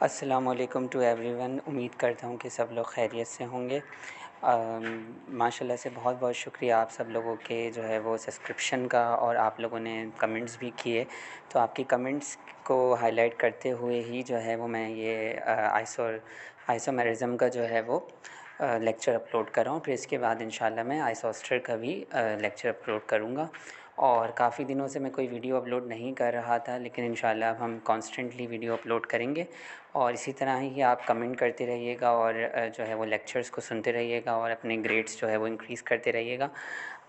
अस्सलामुअलैकुम to everyone. उम्मीद करता हूँ कि सब लोग खैरियत से होंगे। माशाल्लाह से बहुत बहुत शुक्रिया आप सब लोगों के जो है वो सब्सक्रिप्शन का, और आप लोगों ने कमेंट्स भी किए। तो आपकी कमेंट्स को हाईलाइट करते हुए ही जो है वो मैं ये आइसोमेरिज़म का जो है वो लेक्चर अपलोड कर रहा हूँ। फिर इसके बाद इंशाल्लाह मैं आइसोस्टर का भी लेक्चर अपलोड करूँगा। और काफ़ी दिनों से मैं कोई वीडियो अपलोड नहीं कर रहा था, लेकिन इंशाल्लाह अब हम कॉन्स्टेंटली वीडियो अपलोड करेंगे। और इसी तरह ही आप कमेंट करते रहिएगा और जो है वो लेक्चर्स को सुनते रहिएगा और अपने ग्रेड्स जो है वो इंक्रीज़ करते रहिएगा।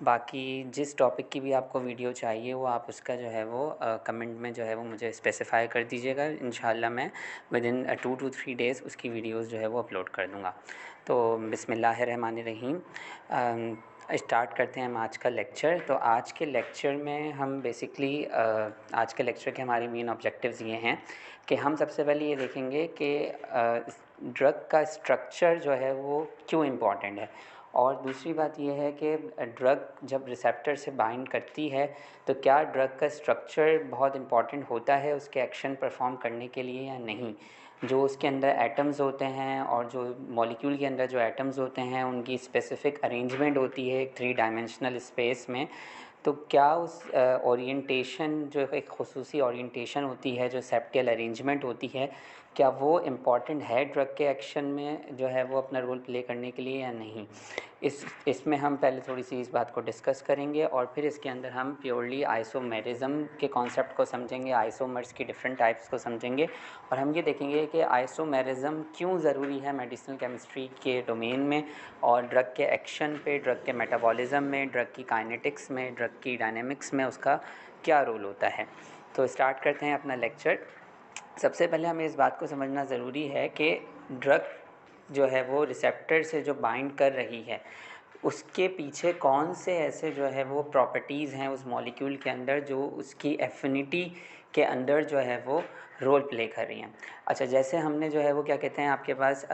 बाकी जिस टॉपिक की भी आपको वीडियो चाहिए वो आप उसका जो है वो कमेंट में जो है वो मुझे स्पेसिफ़ाई कर दीजिएगा। इंशाल्लाह मैं विद इन 2 to 3 डेज़ उसकी वीडियोज़ जो है वो अपलोड कर दूँगा। तो बिस्मिल्लाहिर्रहमानिर्रहीम, स्टार्ट करते हैं हम आज का लेक्चर। तो आज के लेक्चर में हम बेसिकली आज के लेक्चर के हमारे मेन ऑब्जेक्टिव्स ये हैं कि हम सबसे पहले ये देखेंगे कि ड्रग का स्ट्रक्चर जो है वो क्यों इम्पॉर्टेंट है। और दूसरी बात यह है कि ड्रग जब रिसेप्टर से बाइंड करती है तो क्या ड्रग का स्ट्रक्चर बहुत इम्पॉर्टेंट होता है उसके एक्शन परफॉर्म करने के लिए या नहीं। जो उसके अंदर एटम्स होते हैं और जो मॉलिक्यूल के अंदर जो एटम्स होते हैं उनकी स्पेसिफ़िक अरेंजमेंट होती है एक 3 डायमेंशनल स्पेस में। तो क्या उस ओरिएंटेशन जो एक ख़ुसूसी ओरिएंटेशन होती है, जो सेप्टियल अरेंजमेंट होती है, क्या वो इम्पॉर्टेंट है ड्रग के एक्शन में जो है वो अपना रोल प्ले करने के लिए या नहीं। इसमें हम पहले थोड़ी सी इस बात को डिस्कस करेंगे और फिर इसके अंदर हम प्योरली आइसोमेरिज़म के कॉन्सेप्ट को समझेंगे, आइसोमर्स की डिफरेंट टाइप्स को समझेंगे। और हम ये देखेंगे कि आइसोमेरिज़म क्यों ज़रूरी है मेडिसिनल केमिस्ट्री के डोमेन में, और ड्रग के एक्शन पे, ड्रग के मेटाबॉलिज्म में, ड्रग की काइनेटिक्स में, ड्रग की डायनेमिक्स में उसका क्या रोल होता है। तो स्टार्ट करते हैं अपना लेक्चर। सबसे पहले हमें इस बात को समझना ज़रूरी है कि ड्रग जो है वो रिसेप्टर से जो बाइंड कर रही है उसके पीछे कौन से ऐसे जो है वो प्रॉपर्टीज़ हैं उस मॉलिक्यूल के अंदर जो उसकी एफिनिटी के अंदर जो है वो रोल प्ले कर रही हैं। अच्छा, जैसे हमने जो है वो क्या कहते हैं, आपके पास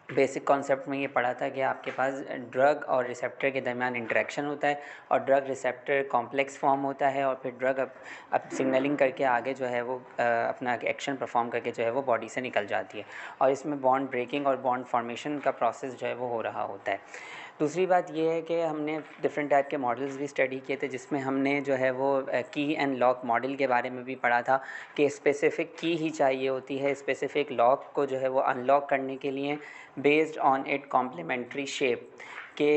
बेसिक कॉन्सेप्ट में ये पढ़ा था कि आपके पास ड्रग और रिसेप्टर के दरमियान इंटरेक्शन होता है और ड्रग रिसेप्टर कॉम्प्लेक्स फॉर्म होता है, और फिर ड्रग अब सिग्नलिंग करके आगे जो है वो अपना एक्शन परफॉर्म करके जो है वो बॉडी से निकल जाती है, और इसमें बॉन्ड ब्रेकिंग और बॉन्ड फॉर्मेशन का प्रोसेस जो है वो हो रहा होता है। दूसरी बात ये है कि हमने डिफरेंट टाइप के मॉडल्स भी स्टडी किए थे, जिसमें हमने जो है वो की एंड लॉक मॉडल के बारे में भी पढ़ा था कि स्पेसिफ़िक की ही चाहिए होती है स्पेसिफ़िक लॉक को जो है वो अनलॉक करने के लिए, based on it complementary shape के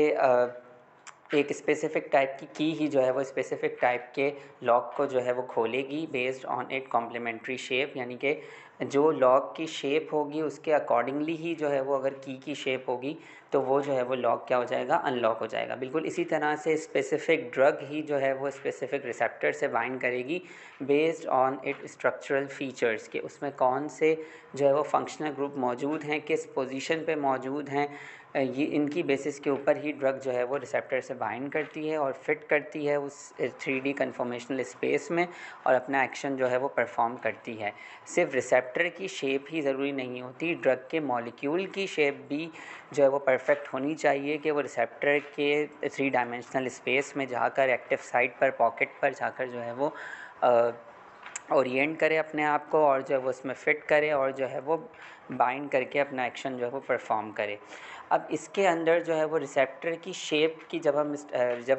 एक स्पेसिफ़िक टाइप की ही जो है वो स्पेसिफ़िक टाइप के लॉक को जो है वो खोलेगी based on it complementary shape. यानी कि जो लॉक की शेप होगी उसके अकॉर्डिंगली ही जो है वो अगर की शेप होगी तो वो जो है वो लॉक क्या हो जाएगा, अनलॉक हो जाएगा। बिल्कुल इसी तरह से स्पेसिफ़िक ड्रग ही जो है वो स्पेसिफ़िक रिसेप्टर से बाइंड करेगी based on it structural features के उसमें कौन से जो है वो फंक्शनल ग्रुप मौजूद हैं, किस पोजीशन पे मौजूद हैं, ये इनकी बेसिस के ऊपर ही ड्रग जो है वो रिसेप्टर से बाइंड करती है और फिट करती है उस 3D कन्फॉर्मेशनल स्पेस में और अपना एक्शन जो है वो परफॉर्म करती है। सिर्फ रिसेप्टर की शेप ही ज़रूरी नहीं होती, ड्रग के मॉलिक्यूल की शेप भी जो है वो परफेक्ट होनी चाहिए कि वो रिसेप्टर के 3 डायमेंशनल स्पेस में जाकर, एक्टिव साइट पर, पॉकेट पर जाकर जो है वो ओरिएंट करे अपने आप को और जो है वो उसमें फ़िट करे और जो है वो बाइंड करके अपना एक्शन जो है वो परफॉर्म करे। अब इसके अंदर जो है वो रिसेप्टर की शेप की जब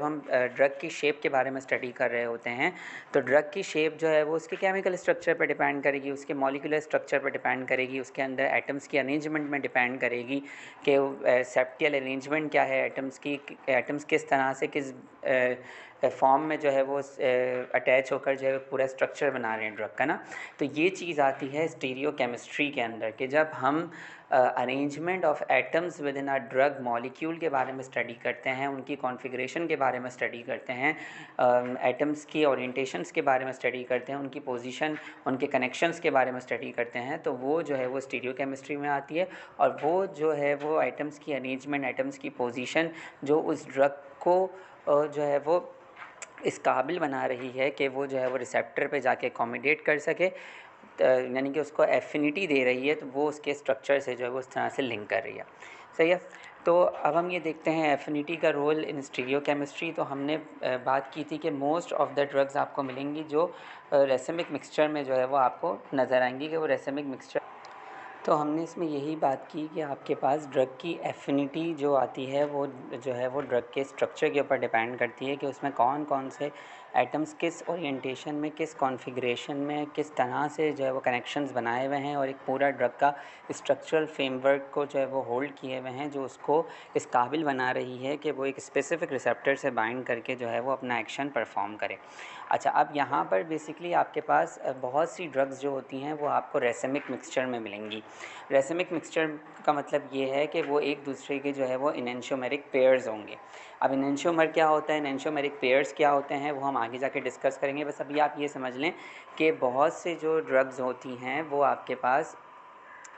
हम ड्रग की शेप के बारे में स्टडी कर रहे होते हैं तो ड्रग की शेप जो है वो उसके केमिकल स्ट्रक्चर पर डिपेंड करेगी, उसके मॉलिक्यूलर स्ट्रक्चर पर डिपेंड करेगी, उसके अंदर एटम्स की अरेंजमेंट में डिपेंड करेगी कि सेप्टियल अरेंजमेंट क्या है एटम्स की, एटम्स किस तरह से किस फॉर्म में जो है वो अटैच होकर जो है पूरा स्ट्रक्चर बना रहे हैं ड्रग का ना। तो ये चीज़ आती है स्टीरियो केमिस्ट्री के अंदर कि जब हम arrangement of atoms with in a drug molecule के बारे में स्टडी करते हैं, उनकी कॉन्फ़िगरेशन के बारे में स्टडी करते हैं, एटम्स की ओरिएंटेशंस के बारे में स्टडी करते हैं, उनकी पोजीशन, उनके कनेक्शंस के बारे में स्टडी करते हैं, तो वो जो है वो स्टीरियो केमिस्ट्री में आती है। और वो जो है वो एटम्स की अरेंजमेंट, एटम्स की पोजीशन जो उस ड्रग को जो है वो इस काबिल बना रही है कि वो जो है वो रिसेप्टर पे जाके अकोमोडेट कर सके, यानी कि उसको एफिनिटी दे रही है, तो वो उसके स्ट्रक्चर से जो है वो उस तरह से लिंक कर रही है। सही है। तो अब हम ये देखते हैं एफिनिटी का रोल इन स्टीरियो केमिस्ट्री। तो हमने बात की थी कि मोस्ट ऑफ़ द ड्रग्स आपको मिलेंगी जो रेसिमिक मिक्सचर में जो है वो आपको नज़र आएंगी कि वो रेसिमिक मिक्सचर तो हमने इसमें यही बात की कि आपके पास ड्रग की एफिनिटी जो आती है वो जो है वो ड्रग के स्ट्रक्चर के ऊपर डिपेंड करती है कि उसमें कौन कौन से एटम्स किस ओरिएंटेशन में, किस कॉन्फ़िगरेशन में, किस तरह से जो है वो कनेक्शंस बनाए हुए हैं और एक पूरा ड्रग का स्ट्रक्चरल फ्रेमवर्क को जो है वो होल्ड किए हुए हैं, जो उसको इस काबिल बना रही है कि वो एक स्पेसिफ़िक रिसेप्टर से बाइंड करके जो है वो अपना एक्शन परफॉर्म करे। अच्छा, अब यहाँ पर बेसिकली आपके पास बहुत सी ड्रग्स जो होती हैं वो आपको रेसिमिक मिक्सचर में मिलेंगी। रेसिमिक मिक्सचर का मतलब ये है कि वो एक दूसरे के जो है वो इनेंशियोमेरिक पेयर्स होंगे। अब इनेंशियोमर क्या होता है, इनेंशियोमेरिक पेयर्स क्या होते हैं, वो हम आगे जाके डिस्कस करेंगे। बस अभी आप ये समझ लें कि बहुत से जो ड्रग्स होती हैं वो आपके पास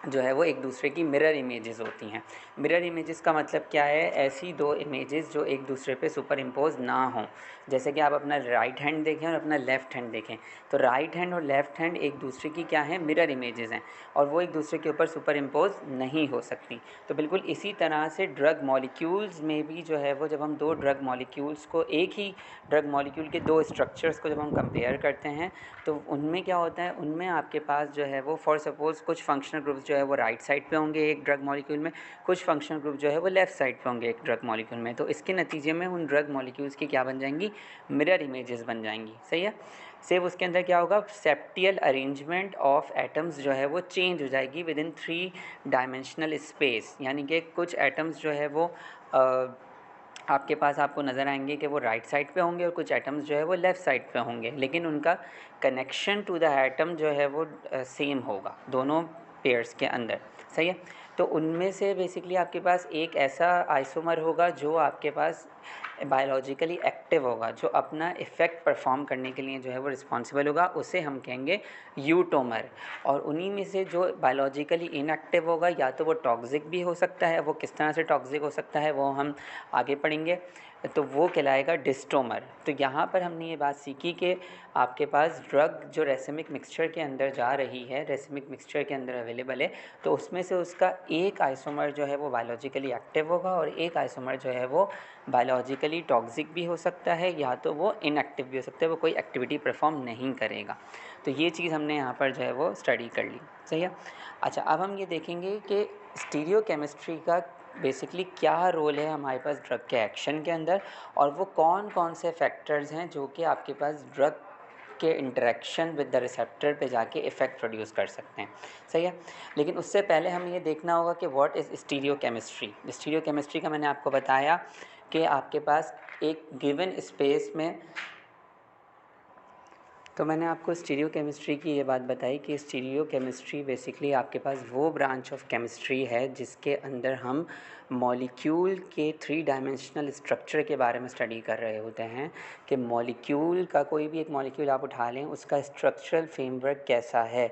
जो है वो एक दूसरे की मिरर इमेजेस होती हैं। मिरर इमेजेस का मतलब क्या है, ऐसी दो इमेजेस जो एक दूसरे पे सुपर इम्पोज ना हों। जैसे कि आप अपना राइट हैंड देखें और अपना लेफ़्ट हैंड देखें, तो राइट हैंड और लेफ़्ट हैंड एक दूसरे की क्या है, मिरर इमेजेस हैं और वो एक दूसरे के ऊपर सुपर इम्पोज नहीं हो सकती। तो बिल्कुल इसी तरह से ड्रग मॉलिक्यूल्स में भी जो है वो, जब हम दो ड्रग मॉलिक्यूल्स को, एक ही ड्रग मॉलिक्यूल के दो स्ट्रक्चर्स को जब हम कंपेयर करते हैं तो उनमें क्या होता है, उनमें आपके पास जो है वो फॉर सपोज़ कुछ फंक्शनल ग्रुप्स जो है वो राइट साइड पे होंगे एक ड्रग मॉलिक्यूल में, कुछ फंक्शनल ग्रुप जो है वो लेफ़्ट साइड पे होंगे एक ड्रग मॉलिक्यूल में। तो इसके नतीजे में उन ड्रग मॉलिक्यूल्स की क्या बन जाएंगी, मिरर इमेजेस बन जाएंगी। सही है। सेव उसके अंदर क्या होगा, सेप्टियल अरेंजमेंट ऑफ एटम्स जो है वो चेंज हो जाएगी विद इन 3 डायमेंशनल स्पेस, यानी कि कुछ एटम्स जो है वो आपके पास आपको नज़र आएंगे कि वो राइट साइड पे होंगे और कुछ एटम्स जो है वो लेफ़्ट साइड पे होंगे, लेकिन उनका कनेक्शन टू द एटम जो है वो सेम होगा दोनों पेयर्स के अंदर। सही है। तो उनमें से बेसिकली आपके पास एक ऐसा आइसोमर होगा जो आपके पास बायोलॉजिकली एक्टिव होगा, जो अपना इफ़ेक्ट परफॉर्म करने के लिए जो है वो रिस्पॉन्सिबल होगा, उसे हम कहेंगे यूटोमर। और उन्हीं में से जो बायोलॉजिकली इनएक्टिव होगा, या तो वो टॉक्सिक भी हो सकता है, वो किस तरह से टॉक्सिक हो सकता है वो हम आगे पढ़ेंगे, तो वो कहलाएगा डिस्टोमर। तो यहाँ पर हमने ये बात सीखी कि आपके पास ड्रग जो रेसिमिक मिक्सचर के अंदर जा रही है, रेसिमिक मिक्सचर के अंदर अवेलेबल है, तो उसमें से उसका एक आइसोमर जो है वो बायोलॉजिकली एक्टिव होगा और एक आइसोमर जो है वो बायोलॉजिकली टॉक्सिक भी हो सकता है, या तो वो इनएक्टिव भी हो सकता है, वो कोई एक्टिविटी परफॉर्म नहीं करेगा। तो ये चीज़ हमने यहाँ पर जो है वो स्टडी कर ली। सही है। अच्छा, अब हम ये देखेंगे कि स्टीरियोकेमिस्ट्री का बेसिकली क्या रोल है हमारे पास ड्रग के एक्शन के अंदर, और वो कौन कौन से फैक्टर्स हैं जो कि आपके पास ड्रग के इंटरेक्शन विद द रिसेप्टर पे जाके इफ़ेक्ट प्रोड्यूस कर सकते हैं। सही है। लेकिन उससे पहले हमें ये देखना होगा कि व्हाट इज़ स्टीरियोकेमिस्ट्री। स्टीरियोकेमिस्ट्री का मैंने आपको बताया कि आपके पास एक गिवन स्पेस में, तो मैंने आपको स्टीरियोकेमिस्ट्री की ये बात बताई कि स्टीरियोकेमिस्ट्री बेसिकली आपके पास वो ब्रांच ऑफ केमिस्ट्री है जिसके अंदर हम मॉलिक्यूल के 3 डायमेंशनल स्ट्रक्चर के बारे में स्टडी कर रहे होते हैं कि मॉलिक्यूल का, कोई भी एक मॉलिक्यूल आप उठा लें, उसका स्ट्रक्चरल फ्रेमवर्क कैसा है,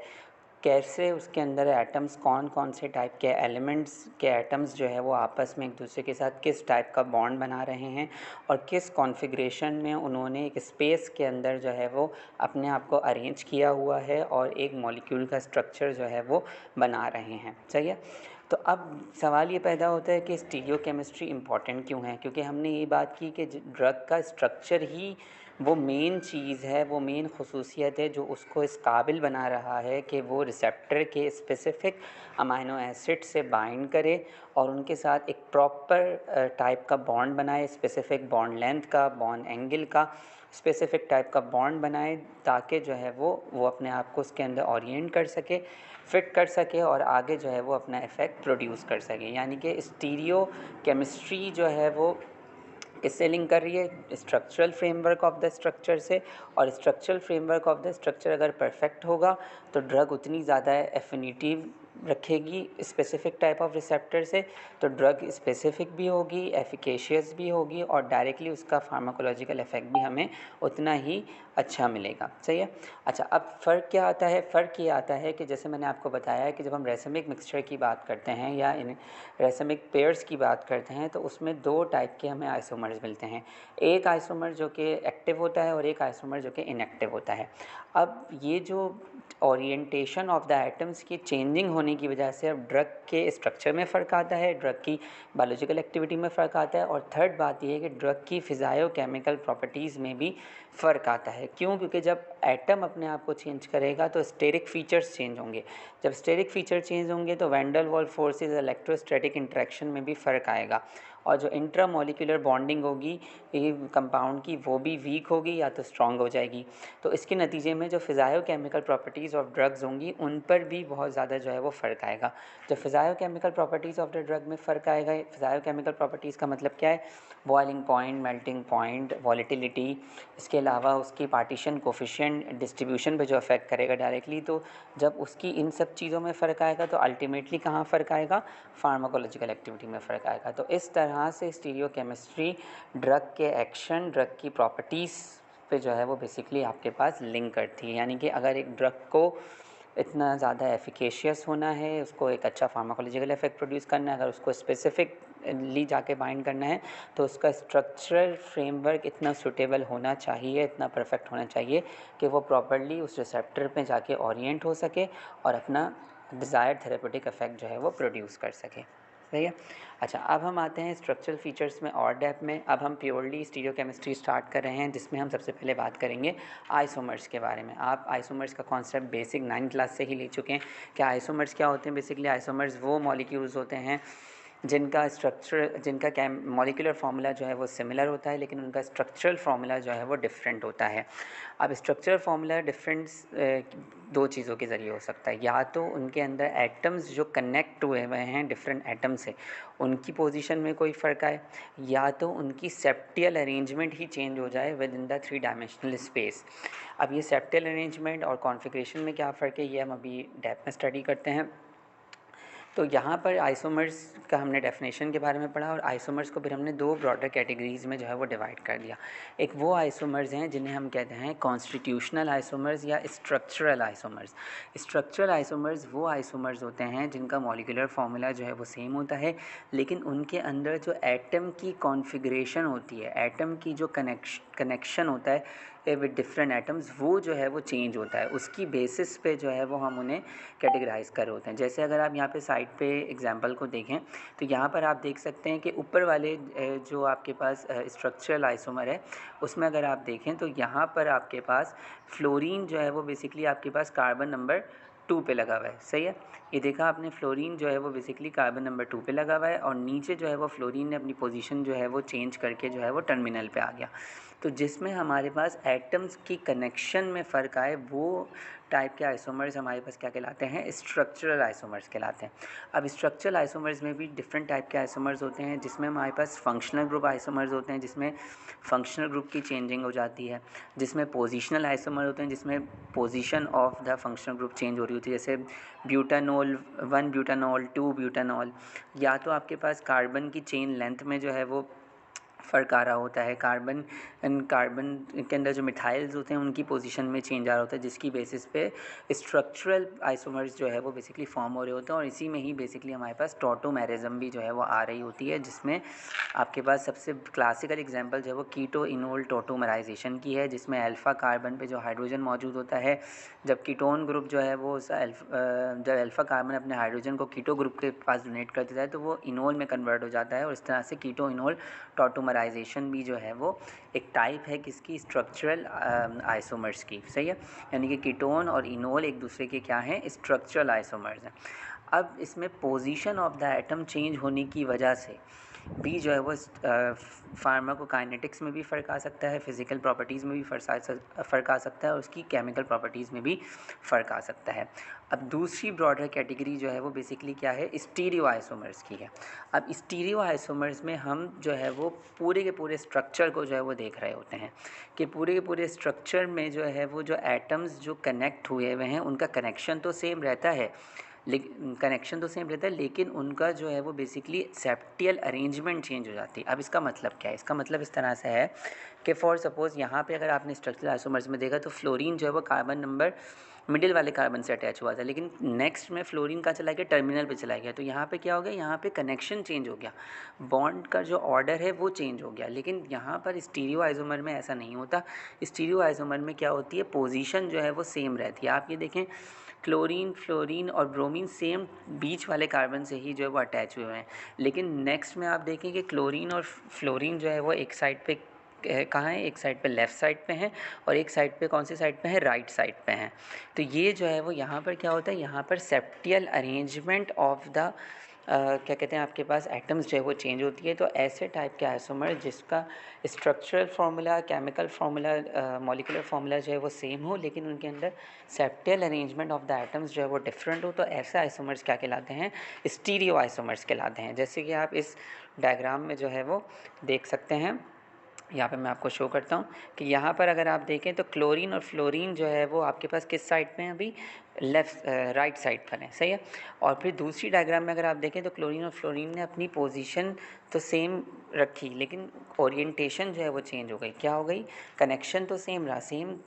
कैसे उसके अंदर एटम्स, कौन कौन से टाइप के एलिमेंट्स के एटम्स जो है वो आपस में एक दूसरे के साथ किस टाइप का बॉन्ड बना रहे हैं और किस कॉन्फ़िगरेशन में उन्होंने एक स्पेस के अंदर जो है वो अपने आप को अरेंज किया हुआ है और एक मॉलिक्यूल का स्ट्रक्चर जो है वो बना रहे हैं। सही है। तो अब सवाल ये पैदा होता है कि स्टीरियोकेमिस्ट्री इम्पॉर्टेंट क्यों है, क्योंकि हमने ये बात की कि ड्रग का स्ट्रक्चर ही वो मेन चीज़ है, वो मेन खसूसियत है जो उसको इस काबिल बना रहा है कि वो रिसेप्टर के स्पेसिफ़िक अमाइनो एसिड से बाइंड करे और उनके साथ एक प्रॉपर टाइप का बॉन्ड बनाए, स्पेसिफ़िक बॉन्ड लेंथ का, बॉन्ड एंगल का, स्पेसिफ़िक टाइप का बॉन्ड बनाए, ताकि जो है वो अपने आप को उसके अंदर ओरिएंट कर सके, फिट कर सके और आगे जो है वो अपना इफ़ेक्ट प्रोड्यूस कर सके। यानी कि स्टीरियो केमिस्ट्री जो है वो किससे लिंक कर रही है, structural framework of the structure से। और structural framework of the structure अगर परफेक्ट होगा तो ड्रग उतनी ज़्यादा एफिनिटी रखेगी स्पेसिफिक टाइप ऑफ रिसेप्टर से, तो ड्रग स्पेसिफिक भी होगी, एफिकेशियस भी होगी और डायरेक्टली उसका फार्माकोलॉजिकल इफेक्ट भी हमें उतना ही अच्छा मिलेगा। सही है। अच्छा, अब फ़र्क क्या आता है, फ़र्क ये आता है कि जैसे मैंने आपको बताया कि जब हम रेसिमिक मिक्सचर की बात करते हैं या इन रेसिमिक पेयर्स की बात करते हैं तो उसमें 2 टाइप के हमें आइसोमर्स मिलते हैं। एक आइसोमर जो कि एक्टिव होता है और एक आइसोमर जो कि इनएक्टिव होता है। अब ये जो ओरिएंटेशन ऑफ द एटम्स की चेंजिंग होने की वजह से अब ड्रग के स्ट्रक्चर में फ़र्क आता है, ड्रग की बायोलॉजिकल एक्टिविटी में फ़र्क आता है। और थर्ड बात ये है कि ड्रग की फिज़ायोकेमिकल प्रॉपर्टीज़ में भी फ़र्क आता है। क्यों? क्योंकि जब एटम अपने आप को चेंज करेगा तो स्टेरिक फीचर्स चेंज होंगे। जब स्टेरिक फीचर चेंज होंगे तो van der Waals forces, electrostatic interaction में भी फ़र्क आएगा और जो इंट्रामोलिकुलर बॉन्डिंग होगी ये कंपाउंड की वो भी वीक होगी या तो स्ट्रॉन्ग हो जाएगी। तो इसके नतीजे में जो फिज़ायोकेमिकल प्रॉपर्टीज़ ऑफ ड्रग्स होंगी उन पर भी बहुत ज़्यादा जो है वो फ़र्क आएगा। जब फिज़ायोकेमिकल प्रॉपर्टीज़ ऑफ द ड्रग में फ़र्क आएगा, फिज़ायोकेमिकल प्रॉपर्टीज़ का मतलब क्या है? Boiling point, melting point, volatility, इसके अलावा उसकी पार्टीशन कोफिशिएंट, डिस्ट्रीब्यूशन पे जो अफेक्ट करेगा डायरेक्टली। तो जब उसकी इन सब चीज़ों में फ़र्क आएगा तो अल्टीमेटली कहाँ फ़र्क आएगा? फार्माकोलॉजिकल एक्टिविटी में फ़र्क आएगा। तो इस तरह से स्टीरियोकेमिस्ट्री ड्रग के एक्शन, ड्रग की प्रॉपर्टीज़ पे जो है वो बेसिकली आपके पास लिंक करती है। यानी कि अगर एक ड्रग को इतना ज़्यादा एफिकेशियस होना है, उसको एक अच्छा फार्माकोलॉजिकल इफेक्ट प्रोड्यूस करना है, अगर उसको स्पेसिफिकली जाके बाइंड करना है तो उसका स्ट्रक्चरल फ्रेमवर्क इतना सूटेबल होना चाहिए, इतना परफेक्ट होना चाहिए कि वो प्रॉपर्ली उस रिसेप्टर पे जाके ओरिएंट हो सके और अपना डिज़ायर्ड थेरेपेटिक इफेक्ट जो है वो प्रोड्यूस कर सके। सही है। अच्छा, अब हम आते हैं स्ट्रक्चरल फीचर्स में और डेप्थ में। अब हम प्योरली स्टीरियोकेमिस्ट्री स्टार्ट कर रहे हैं जिसमें हम सबसे पहले बात करेंगे आइसोमर्स के बारे में। आप आइसोमर्स का कॉन्सेप्ट बेसिक 9th क्लास से ही ले चुके हैं। क्या आइसोमर्स क्या होते हैं? बेसिकली आइसोमर्स वो मॉलिक्यूल्स होते हैं जिनका मॉलिक्यूलर फार्मूला जो है वो सिमिलर होता है लेकिन उनका स्ट्रक्चरल फार्मूला जो है वो डिफरेंट होता है। अब स्ट्रक्चरल फार्मूला डिफरेंस दो चीज़ों के ज़रिए हो सकता है। या तो उनके अंदर एटम्स जो कनेक्ट हुए हुए हैं डिफरेंट एटम से उनकी पोजीशन में कोई फ़र्क आए, या तो उनकी सेप्टियल अरेंजमेंट ही चेंज हो जाए with in the 3 dimensional space. अब ये सेप्टियल अरेंजमेंट और कॉन्फ़िगरेशन में क्या फ़र्क है ये हम अभी डेप्थ में स्टडी करते हैं। तो यहाँ पर आइसोमर्स का हमने डेफिनेशन के बारे में पढ़ा और आइसोमर्स को फिर हमने दो ब्रॉडर कैटेगरीज़ में जो है वो डिवाइड कर दिया। एक वो आइसोमर्स हैं जिन्हें हम कहते हैं कॉन्स्टिट्यूशनल आइसोमर्स या स्ट्रक्चरल आइसोमर्स। स्ट्रक्चरल आइसोमर्स वो आइसोमर्स होते हैं जिनका मॉलिक्यूलर फार्मूला जो है वो सेम होता है लेकिन उनके अंदर जो एटम की कॉन्फ़िगरेशन होती है, एटम की जो कनेक्शन होता है विद डिफरेंट एटम्स, वो जो है वो चेंज होता है। उसकी बेसिस पे जो है वो हम उन्हें कैटेगराइज कर होते हैं। जैसे अगर आप यहाँ पे साइड पे एग्जांपल को देखें तो यहाँ पर आप देख सकते हैं कि ऊपर वाले जो आपके पास स्ट्रक्चरल आइसोमर है उसमें अगर आप देखें तो यहाँ पर आपके पास फ्लोरीन जो है वो बेसिकली आपके पास कार्बन नंबर 2 पे लगा हुआ है। सही है। ये देखा आपने, फ्लोरीन जो है वो बेसिकली कार्बन नंबर 2 पे लगा हुआ है और नीचे जो है वो फ्लोरीन ने अपनी पोजीशन जो है वो चेंज करके जो है वो टर्मिनल पे आ गया। तो जिसमें हमारे पास एटम्स की कनेक्शन में फ़र्क आए वो टाइप के आइसोमर्स हमारे पास क्या कहलाते हैं? स्ट्रक्चरल आइसोमर्स कहलाते हैं। अब स्ट्रक्चरल आइसोमर्स में भी डिफरेंट टाइप के आइसोमर्स होते हैं जिसमें हमारे पास फंक्शनल ग्रुप आइसोमर्स होते हैं जिसमें फंक्शनल ग्रुप की चेंजिंग हो जाती है, जिसमें पोजिशनल आइसोमर होते हैं जिसमें position of the functional group change हो रही होती है। जैसे ब्यूटानॉल 1 ब्यूटानॉल 2 ब्यूटानॉल, या तो आपके पास कार्बन की चेन लेंथ में जो है वो फ़र्क आ रहा होता है, कार्बन के अंदर जो मिथाइल्स होते हैं उनकी पोजीशन में चेंज आ रहा होता है जिसकी बेसिस पे स्ट्रक्चरल आइसोमर्स जो है वो बेसिकली फॉर्म हो रहे होते हैं। और इसी में ही बेसिकली हमारे पास टॉटोमेरिज्म भी जो है वो आ रही होती है जिसमें आपके पास सबसे क्लासिकल एग्जांपल जो है वो कीटो इनोल टॉटोमराइजेशन की है जिसमें अल्फ़ा कार्बन पे जो हाइड्रोजन मौजूद होता है, जब कीटोन ग्रुप जो है वो जब अल्फ़ा कार्बन अपने हाइड्रोजन को कीटो ग्रुप के पास डोनेट कर देता है तो वो इनोल में कन्वर्ट हो जाता है और इस तरह से कीटो इनोल टॉटोमराइजेशन भी जो है वो एक टाइप है किसकी? स्ट्रक्चरल आइसोमर्स की। सही है। यानी कि कीटोन और इनोल एक दूसरे के क्या हैं? स्ट्रक्चरल आइसोमर्स हैं। अब इसमें position of the atom change होने की वजह से भी जो है वो फार्माकोकाइनेटिक्स में भी फ़र्क आ सकता है, फिज़िकल प्रॉपर्टीज़ में भी फ़र्क आ सकता है और उसकी केमिकल प्रॉपर्टीज़ में भी फ़र्क आ सकता है। अब दूसरी ब्रॉडर कैटेगरी जो है वो बेसिकली क्या है? स्टीरियो आइसोमर्स की है। अब स्टीरियो आइसोमर्स में हम जो है वो पूरे के पूरे स्ट्रक्चर को जो है वो देख रहे होते हैं कि पूरे के पूरे स्ट्रक्चर में जो है वो जो एटम्स जो कनेक्ट हुए हुए हैं उनका कनेक्शन तो सेम रहता है लेकिन उनका जो है वो बेसिकली सेप्टियल अरेंजमेंट चेंज हो जाती है। अब इसका मतलब क्या है? इसका मतलब इस तरह से है कि फॉर सपोज़ यहाँ पे अगर आपने स्ट्रक्चरल आइसोमर्स में देखा तो फ्लोरीन जो है वो कार्बन नंबर मिडिल वाले कार्बन से अटैच हुआ था, लेकिन नेक्स्ट में फ्लोरीन का चला गया टर्मिनल पे चला गया, तो यहाँ पे क्या हो गया, यहाँ पे कनेक्शन चेंज हो गया, बॉन्ड का जो ऑर्डर है वो चेंज हो गया। लेकिन यहाँ पर स्टीरियो आइसोमर में ऐसा नहीं होता। स्टीरियो आइसोमर में क्या होती है, पोजीशन जो है वो सेम रहती है। आप ये देखें, क्लोरीन, फ्लोरीन और ब्रोमीन सेम बीच वाले कार्बन से ही जो है वो अटैच हुए हैं, लेकिन नेक्स्ट में आप देखें कि क्लोरीन और फ्लोरीन जो है वो एक साइड पे कहाँ है, एक साइड पे लेफ़्ट साइड पे हैं और एक साइड पे कौन सी साइड पे है, राइट साइड पे हैं। तो ये जो है वो यहाँ पर क्या होता है, यहाँ पर सेप्टियल अरेंजमेंट ऑफ द क्या कहते हैं, आपके पास एटम्स जो है वो चेंज होती है। तो ऐसे टाइप के आइसोमर जिसका structural formula, chemical formula, molecular formula जो है वो सेम हो, लेकिन उनके अंदर सेप्टियल अरेंजमेंट ऑफ द एटम्स जो है वो डिफरेंट हो, तो ऐसे आइसोमर्स क्या कहलाते हैं, स्टीरियो आइसोमर्स कहलाते हैं। जैसे कि आप इस डायग्राम में जो है वो देख सकते हैं, यहाँ पे मैं आपको शो करता हूँ कि यहाँ पर अगर आप देखें तो क्लोरीन और फ्लोरीन जो है वो आपके पास किस साइड पे हैं, अभी लेफ़्ट राइट साइड पर है, सही है। और फिर दूसरी डायग्राम में अगर आप देखें तो क्लोरीन और फ्लोरीन ने अपनी पोजीशन तो सेम रखी, लेकिन ओरिएंटेशन जो है वो चेंज हो गई। क्या हो गई, कनेक्शन तो सेम रहा, सेम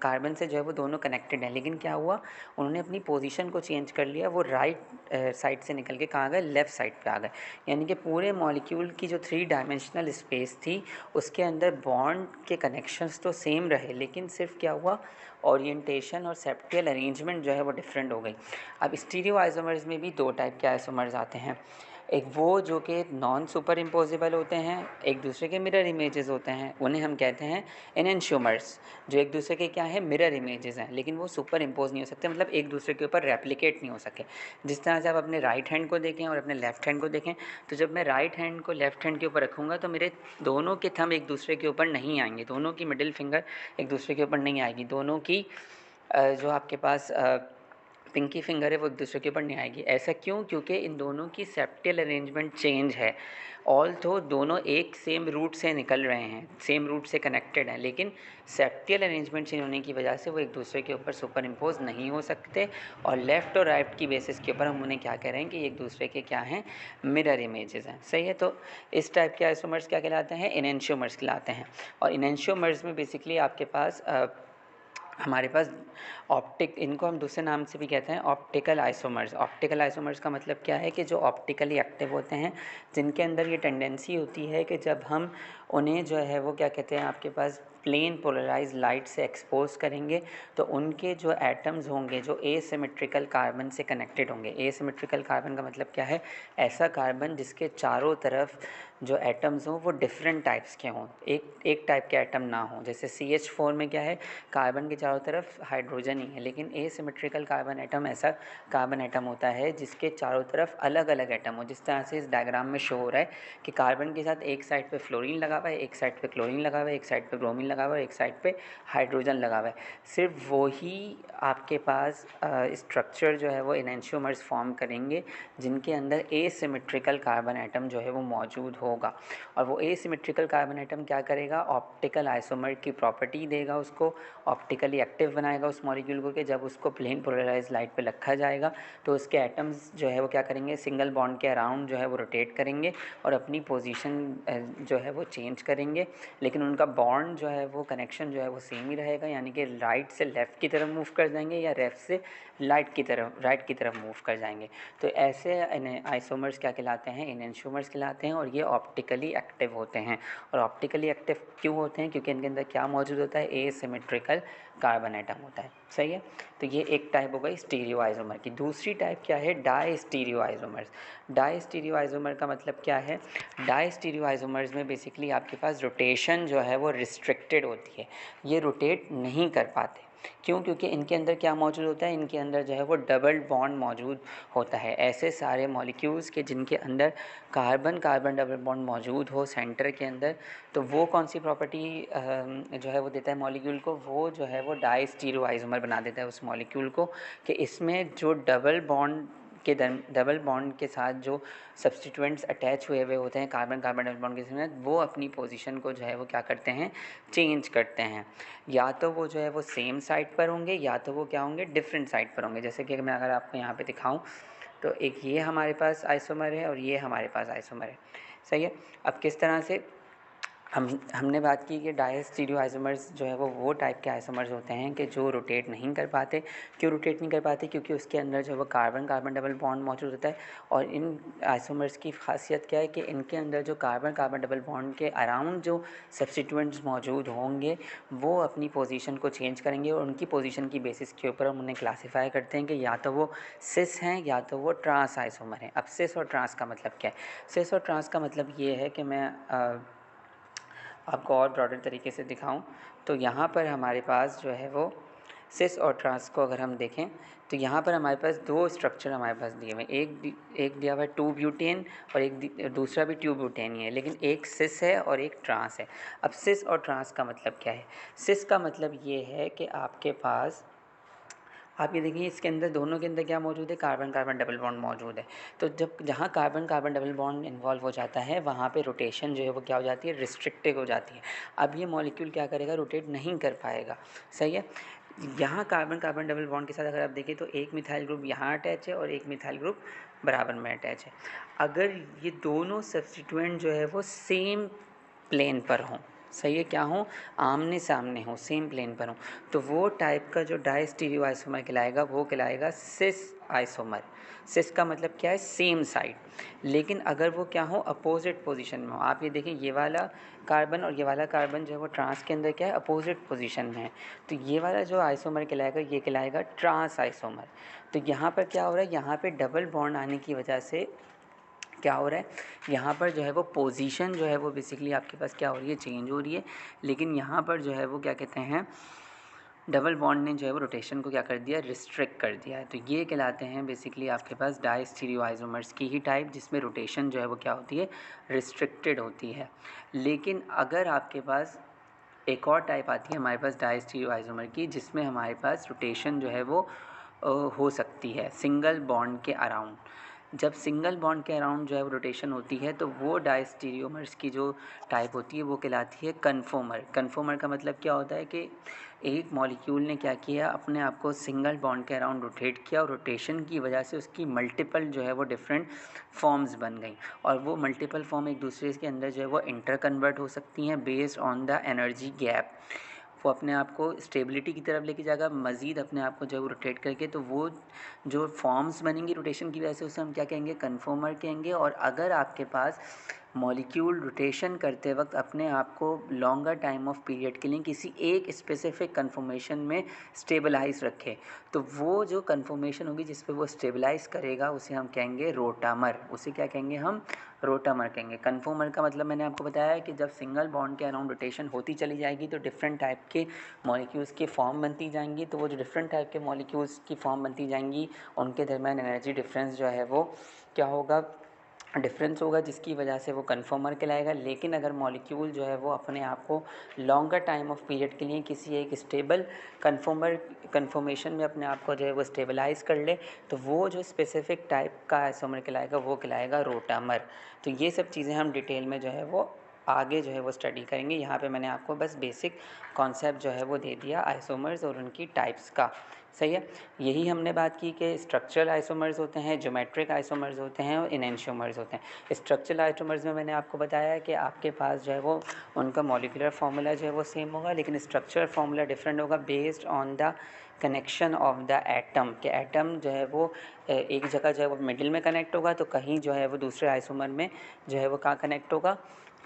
कार्बन से जो है वो दोनों कनेक्टेड हैं, लेकिन क्या हुआ, उन्होंने अपनी पोजीशन को चेंज कर लिया, वो राइट साइड से निकल के कहाँ गए, लेफ़्ट साइड पे आ गए। यानी कि पूरे मॉलिक्यूल की जो 3 डायमेंशनल स्पेस थी उसके अंदर बॉन्ड के कनेक्शंस तो सेम रहे, लेकिन सिर्फ क्या हुआ, ओरिएंटेशन और सेप्टियल अरेंजमेंट जो है वो डिफरेंट हो गई। अब स्टीरियो आइसोमर्स में भी 2 टाइप के आइसोमर्स आते हैं, एक वो जो कि नॉन सुपर इम्पोजिबल होते हैं, एक दूसरे के मिरर इमेजेस होते हैं, उन्हें हम कहते हैं एनेंशियोमर्स, जो एक दूसरे के क्या है, मिरर इमेजेस हैं, लेकिन वो सुपर इम्पोज नहीं हो सकते, मतलब एक दूसरे के ऊपर रेप्लिकेट नहीं हो सके। जिस तरह से आप अपने राइट हैंड को देखें और अपने लेफ्ट हैंड को देखें, तो जब मैं राइट हैंड को लेफ्ट हैंड के ऊपर रखूँगा तो मेरे दोनों के थंब एक दूसरे के ऊपर नहीं आएंगे, दोनों की मिडिल फिंगर एक दूसरे के ऊपर नहीं आएगी, दोनों की जो आपके पास पिंकी फिंगर है वो एक दूसरे के ऊपर नहीं आएगी। ऐसा क्यों, क्योंकि इन दोनों की सेप्टियल अरेंजमेंट चेंज है। ऑल तो दोनों एक सेम रूट से निकल रहे हैं, सेम रूट से कनेक्टेड हैं, लेकिन सेप्टियल अरेंजमेंट चेंज होने की वजह से वो एक दूसरे के ऊपर सुपर इम्पोज नहीं हो सकते, और लेफ़्ट और राइट की बेसिस के ऊपर हम उन्हें क्या कह रहे हैं कि एक दूसरे के क्या हैं, मिरर इमेजेस हैं, सही है। तो इस टाइप के आइसोमर्स क्या कहलाते हैं, एनेंशियोमर्स कहलाते हैं। और एनेंशियोमर्स में बेसिकली आपके पास हमारे पास इनको हम दूसरे नाम से भी कहते हैं ऑप्टिकल आइसोमर्स। ऑप्टिकल आइसोमर्स का मतलब क्या है कि जो ऑप्टिकली एक्टिव होते हैं, जिनके अंदर ये टेंडेंसी होती है कि जब हम उन्हें जो है वो क्या कहते हैं, आपके पास प्लेन पोलराइज लाइट से एक्सपोज करेंगे तो उनके जो एटम्स होंगे जो एसिमेट्रिकल कार्बन से कनेक्टेड होंगे। एसिमेट्रिकल कार्बन का मतलब क्या है, ऐसा कार्बन जिसके चारों तरफ जो एटम्स हों वो डिफरेंट टाइप्स के हों, एक टाइप के एटम ना हो। जैसे CH4 में क्या है, कार्बन के चारों तरफ हाइड्रोजन ही है, लेकिन एसिमेट्रिकल कार्बन एटम ऐसा कार्बन एटम होता है जिसके चारों तरफ अलग अलग एटम हो। जिस तरह से इस डायग्राम में शो हो रहा है कि कार्बन के साथ एक साइड पे फ्लोरीन लगा हुआ है, एक साइड पे क्लोरीन लगा हुआ है, एक साइड पे ब्रोमीन लगा हुआ है, एक साइड पे हाइड्रोजन लगा हुआ है। सिर्फ वही आपके पास स्ट्रक्चर जो है वो एनेंशियोमर्स फॉर्म करेंगे जिनके अंदर एसिमेट्रिकल कार्बन एटम जो है वो मौजूद होगा। और वो एसिमेट्रिकल कार्बन एटम क्या करेगा, ऑप्टिकल आइसोमर की प्रॉपर्टी देगा उसको, ऑप्टिकली एक्टिव बनाएगा उस मॉलिक्यूल को, कि जब उसको प्लेन पोलराइज लाइट पे रखा जाएगा तो उसके एटम्स जो है वो क्या करेंगे, सिंगल बॉन्ड के अराउंड जो है वो रोटेट करेंगे और अपनी पोजीशन जो है वो चेंज करेंगे, लेकिन उनका बॉन्ड जो है वो कनेक्शन जो है वो सेम ही रहेगा, यानी कि राइट से लेफ़्ट की तरफ मूव कर जाएंगे या लेफ़्ट से राइट की तरफ मूव कर जाएंगे। तो ऐसे आइसोमर्स क्या कहलाते हैं, एनेंशियोमर्स कहलाते हैं, और ये ऑप्टिकली एक्टिव होते हैं। और ऑप्टिकली एक्टिव क्यों होते हैं, क्योंकि इनके अंदर क्या मौजूद होता है, एसिमेट्रिकल कार्बन एटम होता है, सही है। तो ये एक टाइप हो गई स्टीरियो आइसोमर की। दूसरी टाइप क्या है, diastereoisomers. Diastereoisomer का मतलब क्या है, डाई स्टीरियो आइसोमर्स में बेसिकली आपके पास रोटेशन जो है वो रिस्ट्रिक्टेड होती है, ये रोटेट नहीं कर पाते। क्यों, क्योंकि इनके अंदर क्या मौजूद होता है, इनके अंदर जो है वो डबल बॉन्ड मौजूद होता है। ऐसे सारे मॉलिक्यूल्स के जिनके अंदर कार्बन कार्बन डबल बॉन्ड मौजूद हो सेंटर के अंदर, तो वो कौन सी प्रॉपर्टी जो है वो देता है मॉलिक्यूल को, वो जो है वो डाई स्टीरियो आइसोमर बना देता है उस मॉलिक्यूल को, कि इसमें जो डबल बॉन्ड के साथ जो सब्स्टिट्यूएंट्स अटैच हुए हुए होते हैं कार्बन कार्बन डबल बॉन्ड के साथ, वो अपनी पोजीशन को जो है वो क्या करते हैं, चेंज करते हैं। या तो वो जो है वो सेम साइड पर होंगे, या तो वो क्या होंगे, डिफरेंट साइड पर होंगे। जैसे कि मैं अगर आपको यहाँ पे दिखाऊं तो एक ये हमारे पास आइसोमर है और ये हमारे पास आइसोमर है, सही है। अब किस तरह से हमने बात की कि डायस्टीरियो आइसोमर्स जो है वो टाइप के आइसोमर्स होते हैं कि जो रोटेट नहीं कर पाते। क्यों रोटेट नहीं कर पाते? क्योंकि उसके अंदर जो है वो कार्बन कार्बन डबल बॉन्ड मौजूद होता है। और इन आइसोमर्स की खासियत क्या है कि इनके अंदर जो कार्बन कार्बन डबल बॉन्ड के अराउंड जो सब्स्टिट्यूएंट्स मौजूद होंगे वो अपनी पोजीशन को चेंज करेंगे और उनकी पोजीशन की बेसिस के ऊपर हम उन्हें क्लासीफाई करते हैं कि या तो वो सिस हैं या तो वो ट्रांस आइसोमर हैं। अब सिस और ट्रांस का मतलब क्या है? सिस और ट्रांस का मतलब ये है कि मैं आपको और ब्रॉडर तरीके से दिखाऊं तो यहाँ पर हमारे पास जो है वो सिस और ट्रांस को अगर हम देखें तो यहाँ पर हमारे पास दो स्ट्रक्चर हमारे पास दिए हुए हैं। एक दिया हुआ है 2 ब्यूटेन और दूसरा भी 2 ब्यूटेन ही है, लेकिन एक सिस है और एक ट्रांस है। अब सिस और ट्रांस का मतलब क्या है? सिस का मतलब ये है कि आपके पास आप ये देखिए इसके अंदर दोनों के अंदर क्या मौजूद है? कार्बन कार्बन डबल बॉन्ड मौजूद है। तो जब जहाँ carbon carbon double bond involve हो जाता है वहाँ पे रोटेशन जो है वो क्या हो जाती है? रिस्ट्रिक्टेड हो जाती है। अब ये मॉलिक्यूल क्या करेगा? रोटेट नहीं कर पाएगा। सही है। यहाँ कार्बन कार्बन डबल बॉन्ड के साथ अगर आप देखें तो एक मिथाइल ग्रुप यहाँ अटैच है और एक मिथाइल ग्रुप बराबर में अटैच है। अगर ये दोनों सब्स्टिट्यूएंट जो है वो सेम प्लेन पर हों, सही है, क्या हो? आमने सामने हो, सेम प्लेन पर हो, तो वो टाइप का जो डायस्टीरियो आइसोमर कहलाएगा वो कहलाएगा सिस आइसोमर। सिस का मतलब क्या है? Same side. लेकिन अगर वो क्या हो? अपोजिट पोजीशन में हो। आप ये देखें ये वाला कार्बन और ये वाला कार्बन जो है वो ट्रांस के अंदर क्या है? अपोजिट पोजीशन में है। तो ये वाला जो आइसोमर कहलाएगा ये कहलाएगा ट्रांस आइसोमर। तो यहाँ पर क्या हो रहा है? यहाँ पे डबल बॉन्ड आने की वजह से क्या हो रहा है? यहाँ पर जो है वो पोजीशन जो है वो बेसिकली आपके पास क्या हो रही है? चेंज हो रही है। लेकिन यहाँ पर जो है वो क्या कहते हैं, डबल बॉन्ड ने जो है वो रोटेशन को क्या कर दिया? रिस्ट्रिक्ट कर दिया है। तो ये कहलाते हैं बेसिकली आपके पास डायस्टीरियो आइसोमर्स की ही टाइप, जिसमें रोटेशन जो है वो क्या होती है? रिस्ट्रिक्टेड होती है। लेकिन अगर आपके पास एक और टाइप आती है हमारे पास डायस्टीरियो आइसोमर की, जिसमें हमारे पास रोटेशन जो है वो हो सकती है सिंगल बॉन्ड के अराउंड। जब सिंगल बॉन्ड के अराउंड जो है वो रोटेशन होती है तो वो डायस्टीरियोमर्स की जो टाइप होती है वो कहलाती है कन्फोमर। कन्फोमर का मतलब क्या होता है कि एक मॉलिक्यूल ने क्या किया? अपने आप को सिंगल बॉन्ड के अराउंड रोटेट किया और रोटेशन की वजह से उसकी मल्टीपल जो है वो डिफरेंट फॉर्म्स बन गई और वो मल्टीपल फॉर्म एक दूसरे के अंदर जो है वो इंटर कन्वर्ट हो सकती हैं based on the energy gap. वो अपने आप को स्टेबिलिटी की तरफ लेके जाएगा मज़ीद अपने आप को जो है वो रोटेट करके, तो वो जो फॉर्म्स बनेंगी रोटेशन की वजह से उसे हम क्या कहेंगे? कन्फर्मर कहेंगे। और अगर आपके पास मॉलिक्यूल रोटेशन करते वक्त अपने आप को लॉन्गर टाइम ऑफ पीरियड के लिए किसी एक स्पेसिफिक कन्फर्मेशन में स्टेबलाइज रखे तो वो जो कन्फर्मेशन होगी जिस पे वो स्टेबलाइज करेगा उसे हम कहेंगे रोटामर। उसे क्या कहेंगे हम? रोटामर कहेंगे। कन्फर्मर का मतलब मैंने आपको बताया है कि जब सिंगल बॉन्ड के अराउंड रोटेशन होती चली जाएगी तो डिफरेंट टाइप के मॉलिक्यूल्स की फॉर्म बनती जाएंगी। तो वो जो डिफरेंट टाइप के मॉलिक्यूल्स की फॉर्म बनती जाएंगी उनके दरमियान एनर्जी डिफरेंस जो है वो क्या होगा? डिफरेंस होगा, जिसकी वजह से वो कन्फर्मर कहलाएगा। लेकिन अगर मॉलिक्यूल जो है वो अपने आप को लॉन्गर टाइम ऑफ पीरियड के लिए किसी एक स्टेबल कन्फर्मेशन में अपने आप को जो है वो स्टेबलाइज कर ले तो वो जो स्पेसिफिक टाइप का आइसोमर कहलाएगा वो कहलाएगा रोटामर। तो ये सब चीज़ें हम डिटेल में जो है वो आगे जो है वो स्टडी करेंगे। यहाँ पे मैंने आपको बस बेसिक कॉन्सेप्ट जो है वो दे दिया आइसोमर्स और उनकी टाइप्स का। सही है। यही हमने बात की कि स्ट्रक्चरल आइसोमर्स होते हैं, ज्योमेट्रिक आइसोमर्स होते हैं और इनेंशियोमर्स होते हैं। स्ट्रक्चरल आइसोमर्स में मैंने आपको बताया कि आपके पास जो है वो उनका मॉलिक्यूलर फार्मूला जो है वो सेम होगा, लेकिन स्ट्रक्चरल फार्मूला डिफरेंट होगा based on the connection of the atom. के एटम जो है वो एक जगह जो है वो मिडिल में कनेक्ट होगा तो कहीं जो है वो दूसरे आइसोमर में जो है वो कहाँ कनेक्ट होगा?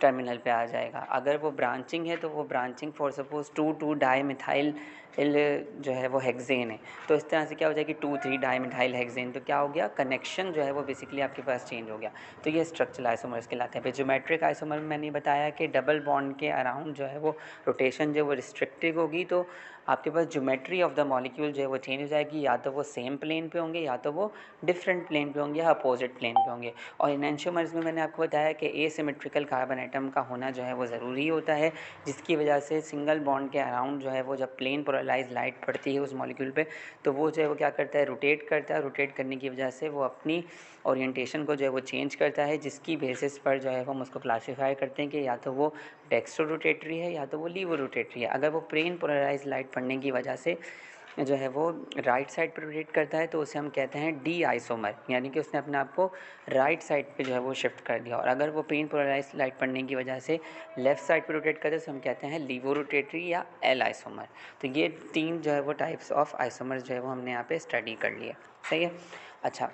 टर्मिनल पे आ जाएगा। अगर वो ब्रांचिंग है तो वो branching for suppose 2 di methyl जो है वो हेक्सेन है, तो इस तरह से क्या हो जाएगी? 2 3 डाई मिथाइल हेक्सेन। तो क्या हो गया? कनेक्शन जो है वो बेसिकली आपके पास चेंज हो गया। तो ये स्ट्रक्चरल आइसोमर्स कहलाते हैं। फिर ज्योमेट्रिक आइसोमर में मैंने बताया कि डबल बॉन्ड के अराउंड जो है वो रोटेशन जो है वो रिस्ट्रिक्टिव होगी, तो आपके पास ज्योमेट्री ऑफ द मॉलिक्यूल जो है वो चेंज हो जाएगी। या तो वो सेम प्लेन पे होंगे या तो वो डिफरेंट प्लेन पे होंगे या अपोजिट प्लेन पे होंगे। और इनेंशियोमर्स में मैंने आपको बताया कि एसिमेट्रिकल कार्बन एटम का होना जो है वो ज़रूरी होता है, जिसकी वजह से सिंगल बॉन्ड के अराउंड जो है वो जब प्लेन पोलराइज लाइट पड़ती है उस मॉलिक्यूल पे तो वो जो है वो क्या करता है? रोटेट करता है। रोटेट करने की वजह से वो अपनी ओरिएंटेशन को जो है वो चेंज करता है, जिसकी बेसिस पर जो है वो हम उसको क्लासीफाई करते हैं कि या तो वो डेक्स्ट्रो रोटेटरी है या तो वो लीवो रोटेटरी है। अगर वो प्लेन पोलराइज लाइट पड़ने की वजह से जो है वो राइट साइड पर रोटेट करता है तो उसे हम कहते हैं डी आइसोमर, यानी कि उसने अपने आप को राइट साइड पे जो है वो शिफ्ट कर दिया। और अगर वो प्लेन पोलराइज लाइट पड़ने की वजह से लेफ़्ट साइड पर रोटेट करते हैं तो हम कहते हैं लीवो रोटेटरी या एल आइसोमर। तो ये 3 जो है वो टाइप्स ऑफ आइसोमर्स जो है वो हमने यहाँ पे स्टडी कर लिए। सही है। अच्छा,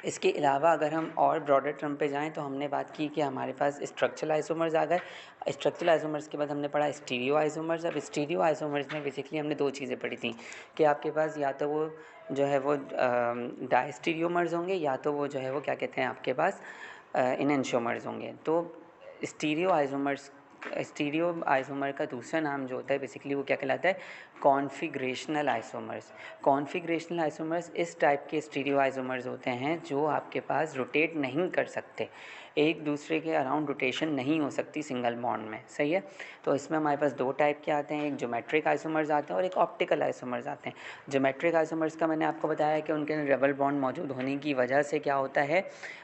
इसके अलावा अगर हम और ब्रॉडर टर्म पे जाएं तो हमने बात की कि हमारे पास स्ट्रक्चरल आइसोमर्स आ गए। स्ट्रक्चरल आइसोमर्स के बाद हमने पढ़ा स्टीरियो आइसोमर्स। अब स्टीरियो आइसोमर्स में बेसिकली हमने 2 चीज़ें पढ़ी थी कि आपके पास या तो वो जो है वो डायस्टीरियोमर्स होंगे या तो वो जो है वो क्या कहते हैं आपके पास इनएंशियोमर्स होंगे। तो स्टीरियो आइसोमर का दूसरा नाम जो होता है बेसिकली वो क्या कहलाता है, कॉन्फिग्रेशनल आइसोमर्स। कॉन्फिग्रेशनल आइसोमर्स इस टाइप के स्टीरियो आइसोमर्स होते हैं जो आपके पास रोटेट नहीं कर सकते, एक दूसरे के अराउंड रोटेशन नहीं हो सकती सिंगल बॉन्ड में। सही है। तो इसमें हमारे पास 2 टाइप के आते हैं, एक ज्योमेट्रिक आइसोमर्स आते हैं और एक ऑप्टिकल आइसोमर्स आते हैं। ज्योमेट्रिक आइसोमर्स का मैंने आपको बताया कि उनके डबल बॉन्ड मौजूद होने की वजह से क्या होता है,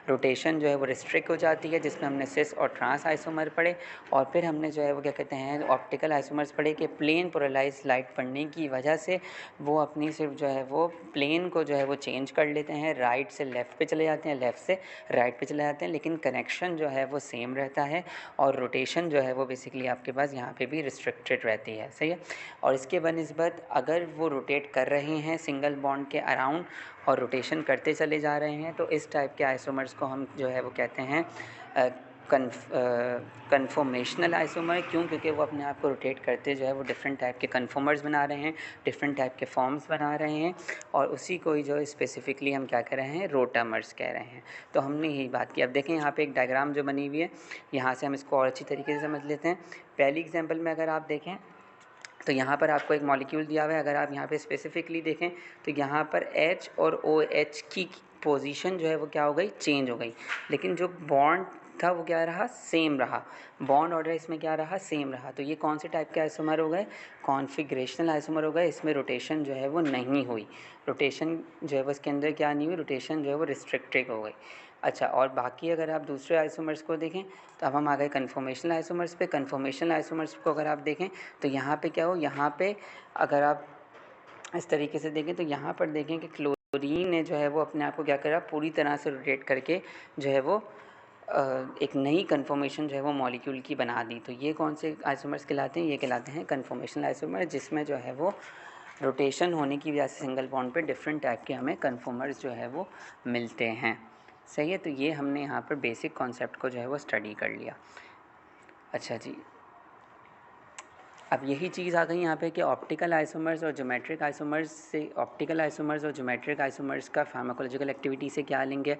रोटेशन जो है वो रिस्ट्रिक्ट हो जाती है, जिसमें हमने सिस और ट्रांस आइसोमर पढ़े। और फिर हमने जो है वो क्या कहते हैं ऑप्टिकल आइसोमर्स पढ़े कि प्लेन पोलराइज लाइट पड़ने की वजह से वो अपनी सिर्फ जो है वो प्लेन को जो है वो चेंज कर लेते हैं, राइट से लेफ़्ट पे चले जाते हैं, लेफ़्ट से राइट पे चले जाते हैं, लेकिन कनेक्शन जो है वो सेम रहता है और रोटेशन जो है वो बेसिकली आपके पास यहाँ पे भी रिस्ट्रिक्टेड रहती है। सही है। और इसके बनस्बत अगर वो रोटेट कर रहे हैं सिंगल बॉन्ड के अराउंड और रोटेशन करते चले जा रहे हैं तो इस टाइप के आइसोमर्स को हम जो है वो कहते हैं कन्फॉर्मेशनल आइसोमर। क्यों? क्योंकि वो अपने आप को रोटेट करते जो है वो डिफरेंट टाइप के कन्फॉर्मर्स बना रहे हैं, डिफरेंट टाइप के फॉर्म्स बना रहे हैं और उसी को ही जो स्पेसिफिकली हम क्या कह रहे हैं, रोटामर्स कह रहे हैं। तो हमने यही बात की। अब देखें यहाँ पे एक डायग्राम जो बनी हुई है, यहाँ से हम इसको और अच्छी तरीके से समझ लेते हैं। पहली एग्जाम्पल में अगर आप देखें तो यहाँ पर आपको एक मॉलिक्यूल दिया हुआ है। अगर आप यहाँ पे स्पेसिफिकली देखें तो यहाँ पर H और OH की पोजीशन जो है वो क्या हो गई, चेंज हो गई, लेकिन जो बॉन्ड था वो क्या रहा, सेम रहा। बॉन्ड ऑर्डर इसमें क्या रहा, सेम रहा। तो ये कौन से टाइप के आइसोमर हो गए, कॉन्फिग्रेशनल आइसोमर हो गए। इसमें रोटेशन जो है वो नहीं हुई, रोटेशन जो है वो इसके अंदर क्या नहीं हुई, रोटेशन जो है वो रिस्ट्रिक्टेड हो गई। अच्छा, और बाकी अगर आप दूसरे आइसोमर्स को देखें तो अब हम आ गए कन्फॉर्मेशनल आइसोमर्स पे। कन्फॉर्मेशनल आइसोमर्स को अगर आप देखें तो यहाँ पे क्या हो, यहाँ पे अगर आप इस तरीके से देखें तो यहाँ पर देखें कि क्लोरीन ने जो है वो अपने आप को क्या करा, पूरी तरह से रोटेट करके जो है वो एक नई कन्फॉर्मेशन जो है वो मॉलिक्यूल की बना दी। तो ये कौन से आइसोमर्स कहलाते हैं, ये कहलाते हैं कन्फॉर्मेशनल आइसोमर, जिसमें जो है वो रोटेशन होने की वजह से सिंगल बॉन्ड पे डिफरेंट टाइप के हमें कन्फॉर्मर्स जो है वो मिलते हैं। सही है। तो ये हमने यहाँ पर बेसिक कॉन्सेप्ट को जो है वो स्टडी कर लिया। अच्छा जी, अब यही चीज़ आ गई यहाँ पे कि ऑप्टिकल आइसोमर्स और ज्योमेट्रिक आइसोमर्स से, ऑप्टिकल आइसोमर्स और ज्योमेट्रिक आइसोमर्स का फार्माकोलॉजिकल एक्टिविटी से क्या लिंक है।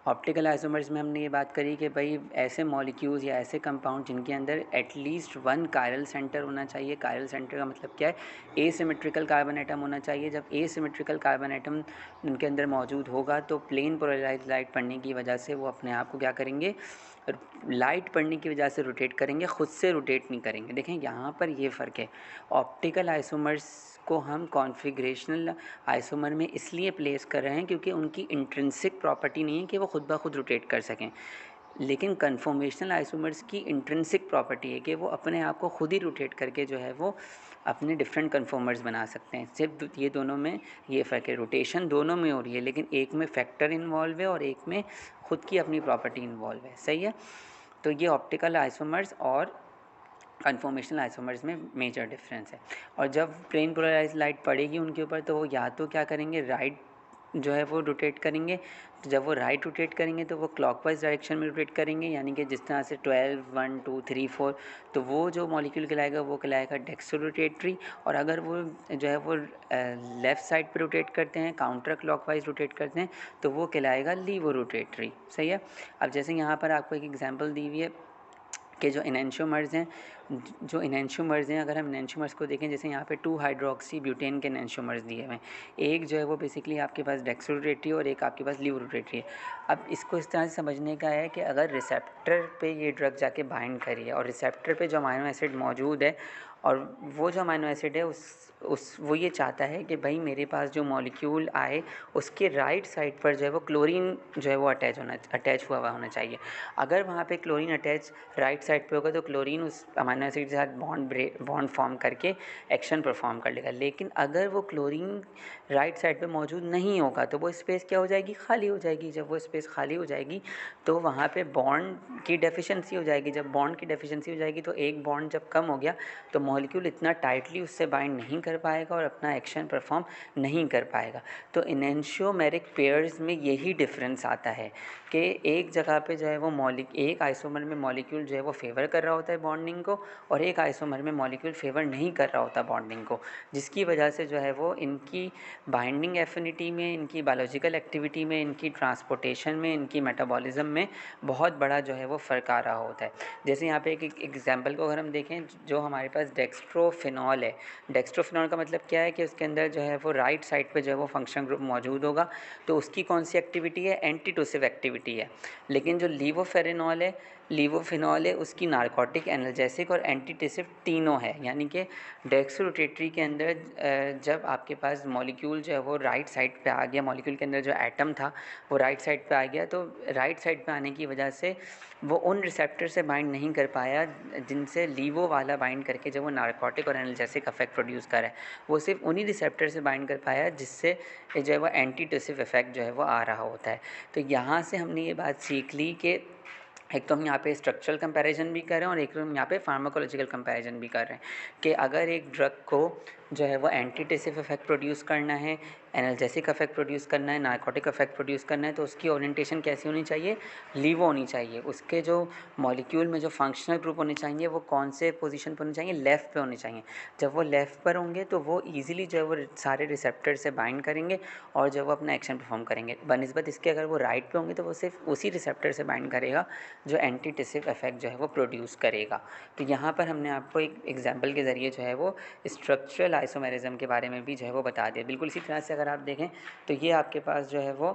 ऑप्टिकल आइसोमर्स में हमने ये बात करी कि भाई ऐसे मॉलिक्यूल्स या ऐसे कंपाउंड जिनके अंदर एटलीस्ट 1 कायरल सेंटर होना चाहिए। कायरल सेंटर का मतलब क्या है, एसिमेट्रिकल कार्बन एटम होना चाहिए। जब एसिमेट्रिकल कार्बन एटम उनके अंदर मौजूद होगा तो प्लेन पोलराइज्ड लाइट पड़ने की वजह से वो अपने आप को क्या करेंगे, लाइट पड़ने की वजह से रोटेट करेंगे, ख़ुद से रोटेट नहीं करेंगे। देखें यहाँ पर ये फ़र्क है। ऑप्टिकल आइसोमर्स को हम कॉन्फिग्रेशनल आइसोमर में इसलिए प्लेस कर रहे हैं क्योंकि उनकी इंट्रिंसिक प्रॉपर्टी नहीं है कि वो खुद ब खुद रोटेट कर सकें, लेकिन कन्फॉर्मेशनल आइसोमर्स की इंट्रिंसिक प्रॉपर्टी है कि वो अपने आप को खुद ही रोटेट करके जो है वो अपने डिफरेंट कन्फॉर्मर्स बना सकते हैं। सिर्फ ये दोनों में ये फ़र्क है, रोटेशन दोनों में हो रही है लेकिन एक में फैक्टर इन्वॉल्व है और एक में ख़ुद की अपनी प्रॉपर्टी इन्वॉल्व है। सही है। तो ये ऑप्टिकल आइसोमर्स और कन्फॉर्मेशनल आइसोमर्स में मेजर डिफरेंस है। और जब प्लेन पोलराइज्ड लाइट पड़ेगी उनके ऊपर तो वो या तो क्या करेंगे, राइट जो है वो रोटेट करेंगे। तो जब वो राइट रोटेट करेंगे तो वो क्लॉकवाइज डायरेक्शन में रोटेट करेंगे, यानी कि जिस तरह से 12, 1, 2, 3, 4, तो वो जो मॉलिक्यूल कहलाएगा वो कहलाएगा डेक्सोरोटेटरी। और अगर वो जो है वो लेफ़्ट साइड पे रोटेट करते हैं, काउंटर क्लॉकवाइज रोटेट करते हैं, तो वो कहलाएगा लीवो रोटेटरी। सही है। अब जैसे यहाँ पर आपको एक एग्जांपल दी हुई है कि जो इनैंशियोमर्स हैं, अगर हम इनैंशियोमर्स को देखें, जैसे यहाँ पे 2 हाइड्रोक्सी ब्यूटेन के इनैंशियोमर्स दिए हुए हैं। एक जो है वो बेसिकली आपके पास डेक्सोरोटेटरी और एक आपके पास लीवोरोटेटरी है। अब इसको इस तरह से समझने का है कि अगर रिसेप्टर पे ये ड्रग जाके बाइंड करी है और रिसेप्टर पे जो अमाइनो एसिड मौजूद है और वो जो अमाइनो एसिड है उस वो ये चाहता है कि भाई मेरे पास जो मॉलिक्यूल आए उसके राइट साइड पर जो है वो क्लोरीन जो है वो अटैच हुआ होना चाहिए। अगर वहाँ पे क्लोरीन अटैच राइट साइड पे होगा तो क्लोरीन उस अमाइनो एसिड के साथ बॉन्ड फॉर्म करके एक्शन परफॉर्म कर लेगा। लेकिन अगर वो क्लोरीन राइट साइड पे मौजूद नहीं होगा तो वो स्पेस क्या हो जाएगी, खाली हो जाएगी। जब वो स्पेस खाली हो जाएगी तो वहाँ पे बॉन्ड की डेफिशिएंसी हो जाएगी। जब बॉन्ड की डेफिशिएंसी हो जाएगी तो एक बॉन्ड जब कम हो गया तो मॉलिक्यूल इतना टाइटली उससे बाइंड नहीं कर पाएगा और अपना एक्शन परफॉर्म नहीं कर पाएगा। तो इनेंशियोमेरिक पेयर्स में यही डिफरेंस आता है कि एक जगह पे जो है वो एक आइसोमर में मॉलिक्यूल जो है वो फेवर कर रहा होता है बॉन्डिंग को और एक आइसोमर में मॉलिक्यूल फेवर नहीं कर रहा होता बॉन्डिंग को, जिसकी वजह से जो है वो इनकी बाइंडिंग एफिनिटी में, इनकी बायोलॉजिकल एक्टिविटी में, इनकी ट्रांसपोर्टेशन में, इनकी मेटाबॉलिज्म में बहुत बड़ा जो है वो फ़र्क आ रहा होता है। जैसे यहाँ पे एक एग्जांपल को अगर हम देखें, जो हमारे पास डेक्स्ट्रोफिनॉल है, डेक्स्ट्रोफिनॉल का मतलब क्या है कि उसके अंदर जो है वो राइट साइड पे जो है वो फंक्शन ग्रुप मौजूद होगा। तो उसकी कौन सी एक्टिविटी है, एंटीटोसिव एक्टिविटी है। लेकिन जो लीवोफिनॉल है उसकी नारकोटिक, एनाल्जेसिक और एंटीटिसिव तीनों है। यानी कि डेक्सोरोटेटरी के अंदर जब आपके पास मॉलिक्यूल जो है वो राइट साइड पे आ गया, मॉलिक्यूल के अंदर जो एटम था वो राइट साइड पे आ गया, तो राइट साइड पे आने की वजह से वो उन रिसेप्टर से बाइंड नहीं कर पाया जिनसे लीवो वाला बाइंड करके जब वो नारकोटिक और एनाल्जेसिक इफेक्ट प्रोड्यूस कर है। वो सिर्फ उन्हीं रिसेप्टर से बाइंड कर पाया जिससे जो है वो एंटीटिसिव इफेक्ट जो है वो आ रहा होता है। तो यहाँ से हमने ये बात सीख ली कि एक तो हम यहाँ पे स्ट्रक्चरल कंपैरिजन भी कर रहे हैं और एक तो हम यहाँ पे फार्माकोलॉजिकल कंपैरिजन भी कर रहे हैं कि अगर एक ड्रग को जो है वो एंटीटिसिव इफेक्ट प्रोड्यूस करना है, एनाल्जेसिक इफेक्ट प्रोड्यूस करना है, नारकोटिक इफेक्ट प्रोड्यूस करना है, तो उसकी ओरिएंटेशन कैसी होनी चाहिए, लीवो होनी चाहिए। उसके जो मॉलिक्यूल में जो फंक्शनल ग्रुप होने चाहिए वो कौन से पोजीशन पर होने चाहिए, लेफ़्ट पे होने चाहिए। जब वो लेफ़्ट पर होंगे तो वो ईजिली जो है वो सारे रिसेप्टर से बाइंड करेंगे और जब वो अपना एक्शन परफॉर्म करेंगे। बनिस्बत इसके अगर वो राइट पे होंगे तो वो सिर्फ उसी रिसेप्टर से बाइंड करेगा जो एंटीटिसिव इफेक्ट जो है वो प्रोड्यूस करेगा। तो यहाँ पर हमने आपको एक एग्जांपल के ज़रिए जो है वो स्ट्रक्चरल आइसोमेरिज्म के बारे में भी जो है वो बता दिया। बिल्कुल इसी तरह से अगर आप देखें तो ये आपके पास जो है वो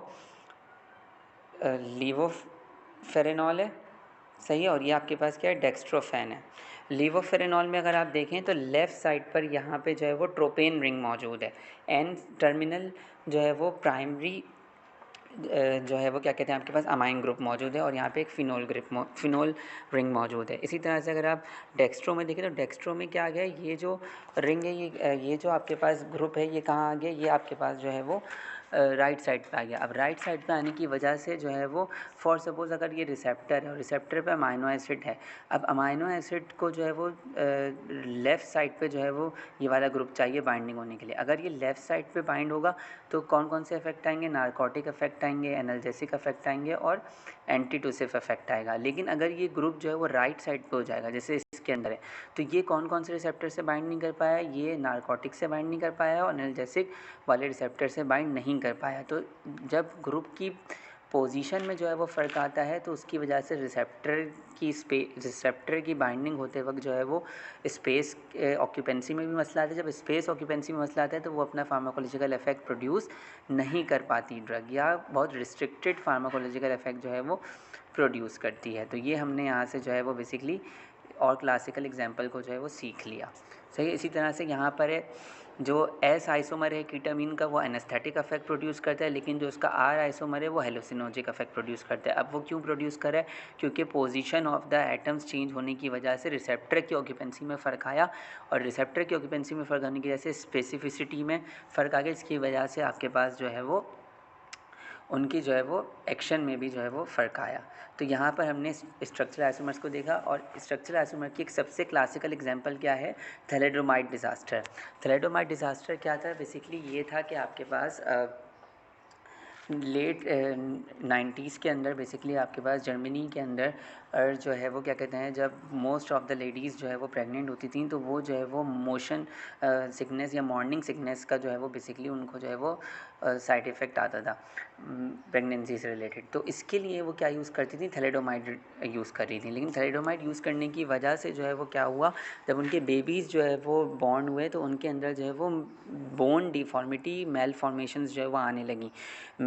लीवोफेरेनॉल है, सही है, और ये आपके पास क्या है, डेक्स्ट्रोफेन है। लीवोफेरेनॉल में अगर आप देखें तो लेफ़्ट साइड पर यहाँ पे जो है वो ट्रोपेन रिंग मौजूद है, एन टर्मिनल जो है वो प्राइमरी जो है वो क्या कहते हैं आपके पास अमाइन ग्रुप मौजूद है और यहाँ पे एक फिनोल रिंग मौजूद है। इसी तरह से अगर आप डेक्स्ट्रो में देखें तो डेक्स्ट्रो में क्या आ गया, ये जो रिंग है ये जो आपके पास ग्रुप है ये कहाँ आ गया, ये आपके पास जो है वो राइट साइड पे आ गया। अब राइट साइड पे आने की वजह से जो है वो फॉर सपोज़ अगर ये रिसेप्टर है और रिसेप्टर पे अमाइनो एसिड है, अब अमाइनो एसिड को जो है वो लेफ़्ट साइड पे जो है वो ये वाला ग्रुप चाहिए बाइंडिंग होने के लिए। अगर ये लेफ़्ट साइड पे बाइंड होगा तो कौन कौन से इफेक्ट आएंगे, नारकोटिक इफेक्ट आएंगे, एनाल्जेसिक इफेक्ट आएंगे और एंटीटोसिव इफेक्ट आएगा। लेकिन अगर ये ग्रुप जो है वो राइट साइड पे हो जाएगा जैसे इसके अंदर है, तो ये कौन कौन से रिसेप्टर से बाइंड नहीं कर पाया, ये नारकोटिक से बाइंड नहीं कर पाया और एनाल्जेसिक वाले रिसेप्टर से बाइंड नहीं कर पाया। तो जब ग्रुप की पोजीशन में जो है वो फ़र्क आता है तो उसकी वजह से रिसेप्टर की बाइंडिंग होते वक्त जो है वो स्पेस ऑक्यूपेंसी में भी मसला आता है। जब स्पेस ऑक्यूपेंसी में मसला आता है तो वो अपना फार्माकोलॉजिकल इफेक्ट प्रोड्यूस नहीं कर पाती ड्रग, या बहुत रिस्ट्रिक्टेड फार्माकोलॉजिकल इफेक्ट जो है वो प्रोड्यूस करती है। तो ये हमने यहाँ से जो है वो बेसिकली और क्लासिकल एग्जाम्पल को जो है वो सीख लिया, सही है। इसी तरह से यहाँ पर है जो एस आइसोमर है कीटामीन का वो एनेस्थेटिक इफेक्ट प्रोड्यूस करता है, लेकिन जो उसका आर आइसोमर है वो हेलोसिनोजिक इफेक्ट प्रोड्यूस करता है। अब वो क्यों प्रोड्यूस कर रहा है, क्योंकि position of the atoms change होने की वजह से रिसेप्टर की ऑक्यूपेंसी में फ़र्क आया और रिसेप्टर की ऑक्यूपेंसी में फ़र्क आने की वजह से स्पेसिफिसिटी में फ़र्क आ गया, इसकी वजह से आपके पास जो है वो उनकी जो है वो एक्शन में भी जो है वो फ़र्क आया। तो यहाँ पर हमने स्ट्रक्चरल आइसोमर्स को देखा और स्ट्रक्चरल आइसोमर की एक सबसे क्लासिकल एग्जांपल क्या है, थैलेडोमाइड डिज़ास्टर। थैलेडोमाइड डिज़ास्टर क्या था, बेसिकली ये था कि आपके पास लेट 90s के अंदर बेसिकली आपके पास जर्मनी के अंदर जो है वो क्या कहते हैं, जब मोस्ट ऑफ़ द लेडीज़ जो है वो प्रेग्नेंट होती थी तो वो जो है वो मोशन सिकनेस या मॉर्निंग सिकनेस का जो है वो बेसिकली उनको जो है वो साइड इफ़ेक्ट आता था प्रेगनेंसी से रिलेटेड। तो इसके लिए वो क्या यूज़ करती थी, थैलेडोमाइड यूज़ कर रही थी। लेकिन थैलेडोमाइड यूज़ करने की वजह से जो है वो क्या हुआ, जब उनके बेबीज़ जो है वो बॉर्न हुए तो उनके अंदर जो है वो बोन डिफॉर्मिटी, मेल फॉर्मेशंस जो है वो आने लगी।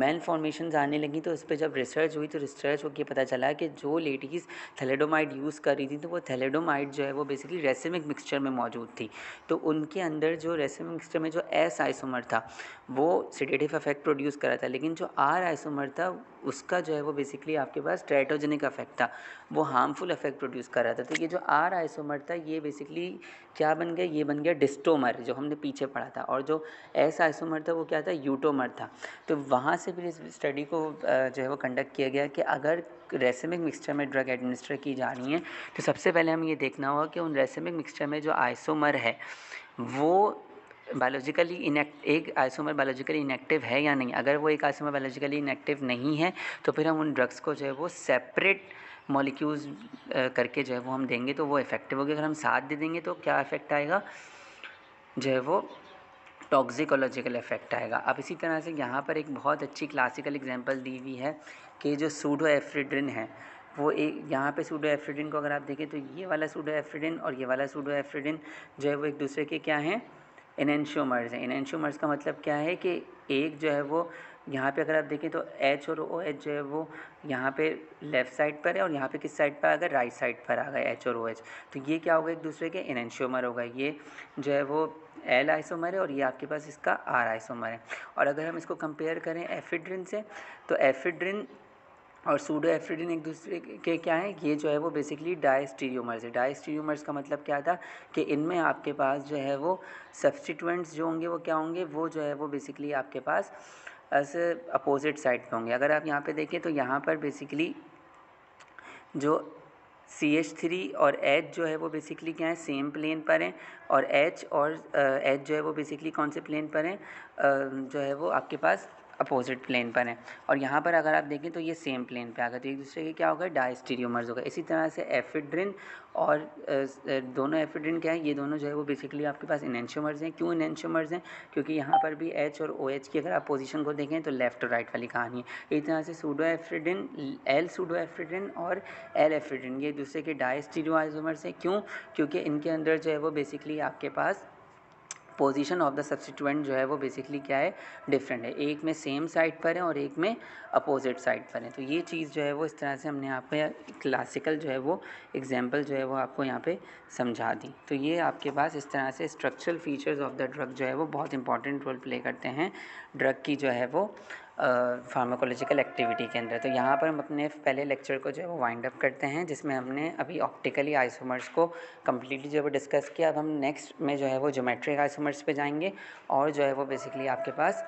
मैलफॉर्मेशंस आने लगी तो उस पर जब रिसर्च हुई तो रिसर्च होकर पता चला कि जो लेडीज़ थैलेडोमाइड यूज़ कर रही थी तो वो थैलेडोमाइड जो है वो बेसिकली रेसिमिक मिक्सचर में मौजूद थी। तो उनके अंदर जो रेसिमिक मिक्सचर में जो एस आइसोमर था वो सेडेटिव इफेक्ट प्रोड्यूस कर रहा था, लेकिन जो आर आइसोमर था उसका जो है वो बेसिकली आपके पास टेराटोजेनिक इफेक्ट था, वो हार्मफुल इफेक्ट प्रोड्यूस कर रहा था। तो ये जो आर आइसोमर था ये बेसिकली क्या बन गया, ये बन गया डिस्टोमर जो हमने पीछे पढ़ा था, और जो एस आइसोमर था वो क्या था, यूटोमर था। तो वहाँ से फिर इस स्टडी को जो है वो कंडक्ट किया गया कि अगर रेसिमिक मिक्सचर में ड्रग एडमिनिस्टर की जा रही है तो सबसे पहले हमें ये देखना होगा कि उन रेसिमिक मिक्सचर में जो आइसोमर है वो बायोलॉजिकली एक आइसोमर बायोलॉजिकली इनएक्टिव है या नहीं। अगर वो एक आइसोमर बायोलॉजिकली इनएक्टिव नहीं है तो फिर हम उन ड्रग्स को जो है वो सेपरेट मॉलिक्यूल्स करके जो है वो हम देंगे तो वो इफेक्टिव होगी। अगर हम साथ दे देंगे तो क्या इफेक्ट आएगा, जो है वो टॉक्सिकोलॉजिकल इफेक्ट आएगा। अब इसी तरह से यहाँ पर एक बहुत अच्छी क्लासिकल एग्जांपल दी हुई है कि जो सूडोएफ्रेड्रिन है वो एक, यहाँ पे सूडोएफ्रेड्रिन को अगर आप देखें तो ये वाला सूडोएफ्रेड्रिन और ये वाला सूडोएफ्रेड्रिन जो है वो एक दूसरे के क्या हैं, एनेंशियोमर्स हैं। एनेंशियोमर्स का मतलब क्या है कि एक जो है वो यहाँ पे अगर आप देखें तो H और OH जो है वो यहाँ पे लेफ़्ट साइड पर है और यहाँ पे किस साइड पर आ गया, राइट साइड पर आ गया H और OH। तो ये क्या होगा, एक दूसरे के एनेंशियोमर होगा। ये जो है वो L आइसोमर है और ये आपके पास इसका R आइसोमर है। और अगर हम इसको कंपेयर करें एफिड्रिन से तो एफिड्रिन और सूडोएफ्रेड्रिन एक दूसरे के क्या हैं, ये जो है वो बेसिकली डायस्टीरियोमर्स है। डायस्टीरियोमर्स का मतलब क्या था कि इनमें आपके पास जो है वो सब्स्टिट्यूएंट्स जो होंगे वो क्या होंगे, वो जो है वो बेसिकली आपके पास ऐसे अपोजिट साइड पे होंगे। अगर आप यहाँ पे देखें तो यहाँ पर बेसिकली जो CH3 और H जो है वो बेसिकली क्या है, सेम प्लेन पर हैं, और H और H जो है वो बेसिकली कौन से प्लेन पर हैं, जो है वो आपके पास अपोजिट प्लेन पर हैं। और यहाँ पर अगर आप देखें तो ये सेम प्लेन पे आ गए, तो एक दूसरे के क्या होगा, डायस्टीरियोमर्स होगा। इसी तरह से एफिड्रिन और दोनों एफिड्रिन क्या है, ये दोनों जो है वो बेसिकली आपके पास इनेंशियोमर्स हैं। क्यों इनेंशियोमर्स हैं, क्योंकि यहाँ पर भी H और OH की अगर आप पोजीशन को देखें तो लेफ़्ट और राइट वाली कहानी है। इसी तरह से सूडोएफ्रेड्रिन, L सूडोएफ्रेड्रिन और L एफ्रेड्रिन ये दूसरे के डायस्टीरियो आइसोमर्स हैं। क्यों, क्योंकि इनके अंदर जो है वो बेसिकली आपके पास पोजीशन ऑफ द सब्स्टिट्यूएंट जो है वो बेसिकली क्या है, डिफरेंट है। एक में सेम साइड पर है और एक में अपोजिट साइड पर है। तो ये चीज़ जो है वो इस तरह से हमने यहाँ पे क्लासिकल जो है वो एग्जांपल जो है वो आपको यहाँ पे समझा दी। तो ये आपके पास इस तरह से structural features of the drug जो है वो बहुत इंपॉर्टेंट रोल प्ले करते हैं ड्रग की जो है वो फार्माकोलॉजिकल एक्टिविटी के अंदर। तो यहाँ पर हम अपने पहले लेक्चर को जो है वो वाइंड अप करते हैं, जिसमें हमने अभी ऑप्टिकली आइसोमर्स को कम्प्लीटली जो है वो डिस्कस किया। अब हम नेक्स्ट में जो है वो ज्योमेट्रिक आइसोमर्स पे जाएंगे और जो है वो बेसिकली आपके पास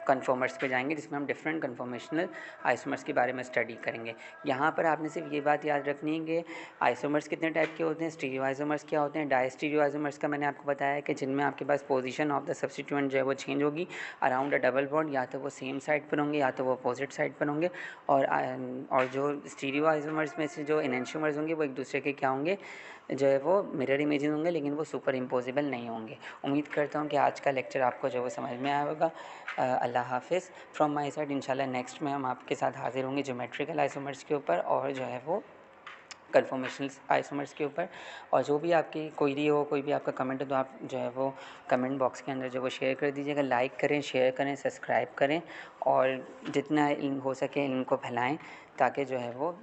कन्फॉर्मर्स पे जाएंगे, जिसमें हम डिफरेंट कन्फॉर्मेशनल आइसोमर्स के बारे में स्टडी करेंगे। यहाँ पर आपने सिर्फ ये बात याद रखनी है कि आइसोमर्स कितने टाइप के होते हैं, स्टीरियो आइसोमर्स क्या होते हैं, डायस्टीरियो आइसोमर्स का मैंने आपको बताया कि जिनमें आपके पास पोजीशन ऑफ द सब्स्टिट्यूएंट जो है वो चेंज होगी अराउंड अ डबल बॉन्ड, या तो वो सेम साइड पर होंगे या तो वो अपोजिट साइड पर होंगे। और जो स्टीरियो आइसोमर्स में से जो एनेंशियोमर्स होंगे वो एक दूसरे के क्या होंगे, जो है वो मिरर इमेजेस होंगे, लेकिन वो सुपर इम्पोजिबल नहीं होंगे। उम्मीद करता हूँ कि आज का लेक्चर आपको जो है वो समझ में आया होगा। अल्लाह हाफिज़ फ्रॉम माय साइड। इंशाल्लाह नेक्स्ट में हम आपके साथ हाजिर होंगे ज्योमेट्रिकल आइसोमर्स के ऊपर और जो है वो कन्फॉर्मेशनल आइसोमर्स के ऊपर। और जो भी आपकी क्वेरी हो, कोई भी आपका कमेंट हो तो आप जो है वो कमेंट बॉक्स के अंदर जो वो शेयर कर दीजिएगा। लाइक करें, शेयर करें, सब्सक्राइब करें और जितना इल्म हो सके इल्म को फैलाएं, ताकि जो है वो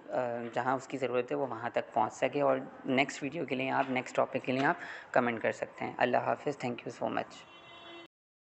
जहाँ उसकी ज़रूरत है वो वहाँ तक पहुँच सके। और नेक्स्ट वीडियो के लिए आप, नेक्स्ट टॉपिक के लिए आप कमेंट कर सकते हैं। अल्लाह हाफिज़, थैंक यू सो मच।